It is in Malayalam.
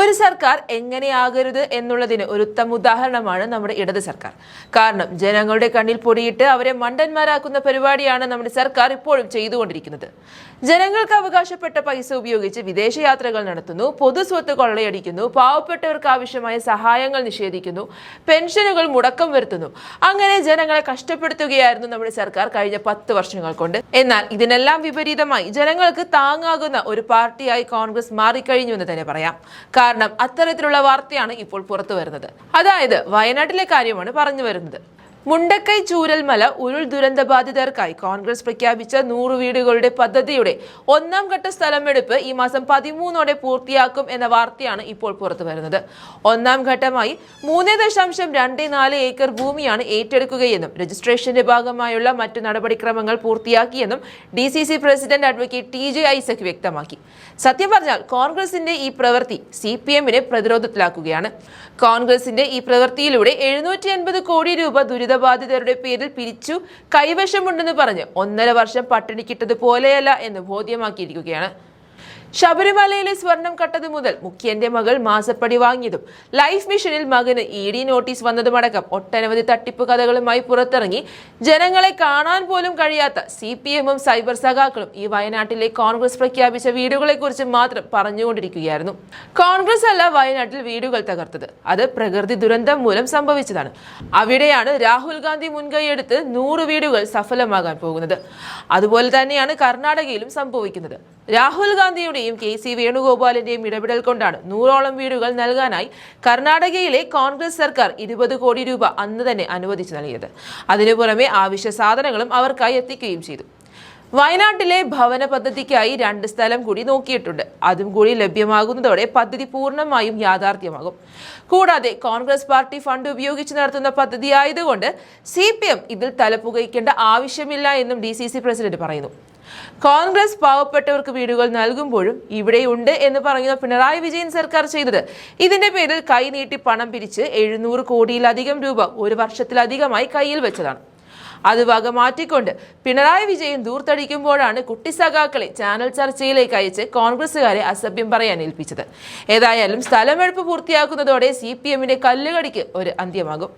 ഒരു സർക്കാർ എങ്ങനെയാകരുത് എന്നുള്ളതിന് ഒരു ഉത്തമ ഉദാഹരണമാണ് നമ്മുടെ ഇടത് സർക്കാർ. കാരണം ജനങ്ങളുടെ കണ്ണിൽ പൊടിയിട്ട് അവരെ മണ്ടന്മാരാക്കുന്ന പരിപാടിയാണ് നമ്മുടെ സർക്കാർ ഇപ്പോഴും ചെയ്തുകൊണ്ടിരിക്കുന്നത്. ജനങ്ങൾക്ക് അവകാശപ്പെട്ട പൈസ ഉപയോഗിച്ച് വിദേശയാത്രകൾ നടത്തുന്നു, പൊതുസ്വത്ത് കൊള്ളയടിക്കുന്നു, പാവപ്പെട്ടവർക്ക് ആവശ്യമായ സഹായങ്ങൾ നിഷേധിക്കുന്നു, പെൻഷനുകൾ മുടക്കം വരുത്തുന്നു. അങ്ങനെ ജനങ്ങളെ കഷ്ടപ്പെടുത്തുകയായിരുന്നു നമ്മുടെ സർക്കാർ കഴിഞ്ഞ 10 വർഷങ്ങൾ കൊണ്ട്. എന്നാൽ ഇതിനെല്ലാം വിപരീതമായി ജനങ്ങൾക്ക് താങ്ങാകുന്ന ഒരു പാർട്ടിയായി കോൺഗ്രസ് മാറിക്കഴിഞ്ഞു എന്ന് തന്നെ പറയാം. കാരണം അത്തരത്തിലുള്ള വാർത്തയാണ് ഇപ്പോൾ പുറത്തു വരുന്നത്. അതായത് വയനാട്ടിലെ കാര്യമാണ് പറഞ്ഞു വരുന്നത്. മുണ്ടക്കൈ ചൂരൽമല ഉരുൾ ദുരന്ത ബാധിതർക്കായി കോൺഗ്രസ് പ്രഖ്യാപിച്ച 100 വീടുകളുടെ പദ്ധതിയുടെ 1ാം ഘട്ട സ്ഥലമെടുപ്പ് ഈ മാസം 13ഓടെ പൂർത്തിയാക്കും എന്ന വാർത്തയാണ് ഇപ്പോൾ പുറത്തു വരുന്നത്. 1ാം ഘട്ടമായി 3.24 ഏക്കർ ഭൂമിയാണ് ഏറ്റെടുക്കുകയെന്നും രജിസ്ട്രേഷന്റെ ഭാഗമായുള്ള മറ്റു നടപടിക്രമങ്ങൾ പൂർത്തിയാക്കിയെന്നും DCC president advocate TJ Isaac വ്യക്തമാക്കി. സത്യം പറഞ്ഞാൽ കോൺഗ്രസിന്റെ ഈ പ്രവൃത്തി CPMനെ പ്രതിരോധത്തിലാക്കുകയാണ്. കോൺഗ്രസിന്റെ ഈ പ്രവൃത്തിയിലൂടെ 750 കോടി രൂപ ദുരിതബാധിതരുടെ പേരിൽ പിരിച്ചു കൈവശമുണ്ടെന്ന് പറഞ്ഞ് 1.5 വർഷം പട്ടിണിക്കിട്ടത് പോലെയല്ല എന്ന് ബോധ്യമാക്കിയിരിക്കുകയാണ്. ശബരിമലയിലെ സ്വർണം കട്ടത് മുതൽ മുഖ്യന്റെ മകൾ മാസപ്പടി വാങ്ങിയതും ലൈഫ് മിഷനിൽ മകന് ED നോട്ടീസ് വന്നതുമടക്കം ഒട്ടനവധി തട്ടിപ്പ് കഥകളുമായി പുറത്തിറങ്ങി ജനങ്ങളെ കാണാൻ പോലും കഴിയാത്ത CPMും സൈബർ സഖാക്കളും ഈ വയനാട്ടിലെ കോൺഗ്രസ് പ്രഖ്യാപിച്ച വീടുകളെ കുറിച്ച് മാത്രം പറഞ്ഞുകൊണ്ടിരിക്കുകയായിരുന്നു. കോൺഗ്രസ് അല്ല വയനാട്ടിൽ വീടുകൾ തകർത്തത്, അത് പ്രകൃതി ദുരന്തം മൂലം സംഭവിച്ചതാണ്. അവിടെയാണ് രാഹുൽ ഗാന്ധി മുൻകൈയെടുത്ത് 100 വീടുകൾ സഫലമാകാൻ പോകുന്നത്. അതുപോലെ തന്നെയാണ് കർണാടകയിലും സംഭവിക്കുന്നത്. രാഹുൽ ഗാന്ധിയുടെയും KC വേണുഗോപാലിന്റെയും ഇടപെടൽ കൊണ്ടാണ് 100ഓളം വീടുകൾ നൽകാനായി കർണാടകയിലെ കോൺഗ്രസ് സർക്കാർ 20 കോടി രൂപ അന്ന് തന്നെ അനുവദിച്ചു നൽകിയത്. അതിനു പുറമെ ആവശ്യ സാധനങ്ങളും അവർക്കായി എത്തിക്കുകയും ചെയ്തു. വയനാട്ടിലെ ഭവന പദ്ധതിക്കായി 2 സ്ഥലം കൂടി നോക്കിയിട്ടുണ്ട്. അതും കൂടി ലഭ്യമാകുന്നതോടെ പദ്ധതി പൂർണ്ണമായും യാഥാർത്ഥ്യമാകും. കൂടാതെ കോൺഗ്രസ് പാർട്ടി ഫണ്ട് ഉപയോഗിച്ച് നടത്തുന്ന പദ്ധതി ആയതുകൊണ്ട് CPM ഇതിൽ തലപുകയ്ക്കേണ്ട ആവശ്യമില്ല എന്നും DCC പ്രസിഡന്റ് പറയുന്നു. കോൺഗ്രസ് പാവപ്പെട്ടവർക്ക് വീടുകൾ നൽകുമ്പോഴും ഇവിടെയുണ്ട് എന്ന് പറയുന്ന പിണറായി വിജയൻ സർക്കാർ ചെയ്തത് ഇതിന്റെ പേരിൽ കൈനീട്ടി പണം പിരിച്ച് 700 കോടിയിലധികം രൂപ 1 വർഷത്തിലധികമായി കയ്യിൽ വെച്ചതാണ്. അത് വക മാറ്റിക്കൊണ്ട് പിണറായി വിജയൻ ദൂർത്തടിക്കുമ്പോഴാണ് കുട്ടി സഖാക്കളെ ചാനൽ ചർച്ചയിലേക്ക് അയച്ച് കോൺഗ്രസുകാരെ അസഭ്യം പറയാൻ ഏൽപ്പിച്ചത്. ഏതായാലും സ്ഥലമെടുപ്പ് പൂർത്തിയാക്കുന്നതോടെ CPMന്റെ കല്ലുകടിക്ക് ഒരു അന്ത്യമാകും.